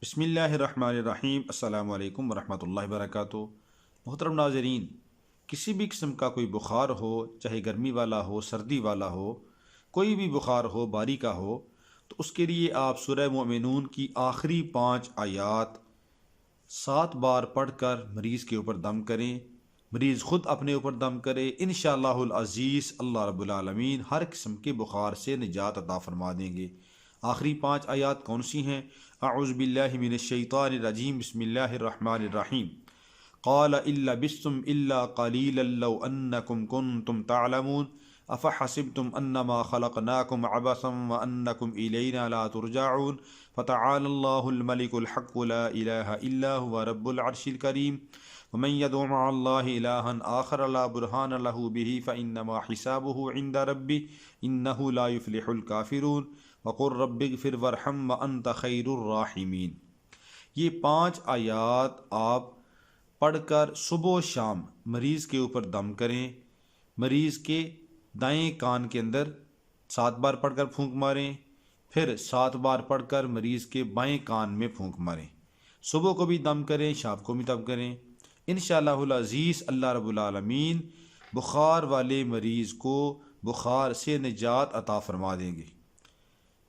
بسم اللہ الرحمن الرحیم۔ السلام علیکم ورحمۃ اللہ وبرکاتہ۔ محترم ناظرین، کسی بھی قسم کا کوئی بخار ہو، چاہے گرمی والا ہو، سردی والا ہو، کوئی بھی بخار ہو، باری کا ہو، تو اس کے لیے آپ سورہ مومنون کی آخری 5 آیات 7 بار پڑھ کر مریض کے اوپر دم کریں۔ مریض خود اپنے اوپر دم کرے، انشاءاللہ العزیز اللہ رب العالمین ہر قسم کے بخار سے نجات عطا فرما دیں گے۔ آخری 5 آیات کون سی ہیں؟ اعوذ باللہ من الشیطان الرجیم، بسم اللہ الرحمن الرحیم۔ قال الا بستم الا قلیلا لو انکم کنتم تعلمون افحسبتم انما خلقناکم عبثا وانکم الینا لا ترجعون فتعالى الله الملك الحق لا اله الا هو رب العرش الكريم ومن يدع مع الله الها آخر لا برهان له به فانما حسابه عند ربه انه لا يفلح الكافرون وقل رب اغفر وارحم وانت خیر الراحمین۔ یہ 5 آیات آپ پڑھ کر صبح و شام مریض کے اوپر دم کریں۔ مریض کے دائیں کان کے اندر 7 بار پڑھ کر پھونک ماریں، پھر 7 بار پڑھ کر مریض کے بائیں کان میں پھونک ماریں۔ صبح کو بھی دم کریں، شام کو بھی دم کریں۔ انشاءاللہ العزیز اللہ رب العالمین بخار والے مریض کو بخار سے نجات عطا فرما دیں گے۔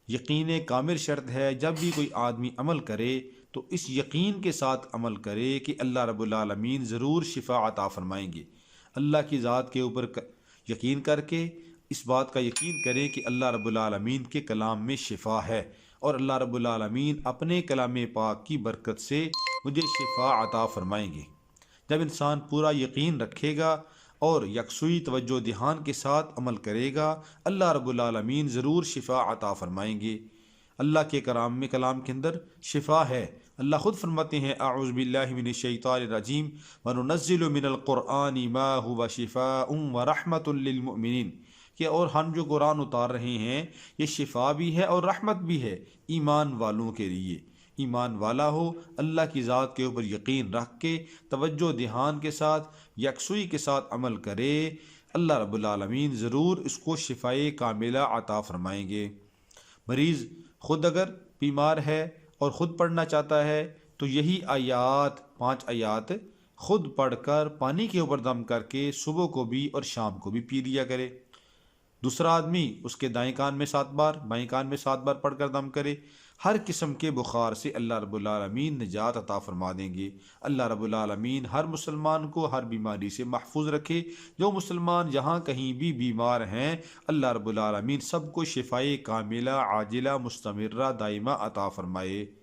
یقین کامل شرط ہے، جب بھی کوئی آدمی عمل کرے تو اس یقین کے ساتھ عمل کرے کہ اللہ رب العالمین ضرور شفا عطا فرمائیں گے۔ اللہ کی ذات کے اوپر یقین کر کے اس بات کا یقین کریں کہ اللہ رب العالمین کے کلام میں شفا ہے، اور اللہ رب العالمین اپنے کلام پاک کی برکت سے مجھے شفا عطا فرمائیں گے۔ جب انسان پورا یقین رکھے گا اور یکسوئی توجہ دھیان کے ساتھ عمل کرے گا، اللہ رب العالمین ضرور شفا عطا فرمائیں گے۔ اللہ کے کلام کے اندر شفا ہے۔ اللہ خود فرماتے ہیں اعوذ باللہ من الشیطان الرجیم وَنُنَزِّلُ مِنَ الْقُرْآنِ مَا هُوَ شِفَاءٌ وَرَحْمَةٌ لِّلْمُؤْمِنِينَ کہ اور ہم جو قرآن اتار رہے ہیں یہ شفا بھی ہے اور رحمت بھی ہے ایمان والوں کے لیے۔ ایمان والا ہو، اللہ کی ذات کے اوپر یقین رکھ کے توجہ دھیان کے ساتھ یکسوئی کے ساتھ عمل کرے، اللہ رب العالمین ضرور اس کو شفائے کاملہ عطا فرمائیں گے۔ مریض خود اگر بیمار ہے اور خود پڑھنا چاہتا ہے تو یہی آیات 5 آیات خود پڑھ کر پانی کے اوپر دم کر کے صبح کو بھی اور شام کو بھی پی لیا کرے۔ دوسرا آدمی اس کے دائیں کان میں 7 بار، بائیں کان میں 7 بار پڑھ کر دم کرے۔ ہر قسم کے بخار سے اللہ رب العالمین نجات عطا فرما دیں گے۔ اللہ رب العالمین ہر مسلمان کو ہر بیماری سے محفوظ رکھے۔ جو مسلمان جہاں کہیں بھی بیمار ہیں، اللہ رب العالمین سب کو شفائے کاملہ عاجلہ مستمرہ دائمہ عطا فرمائے۔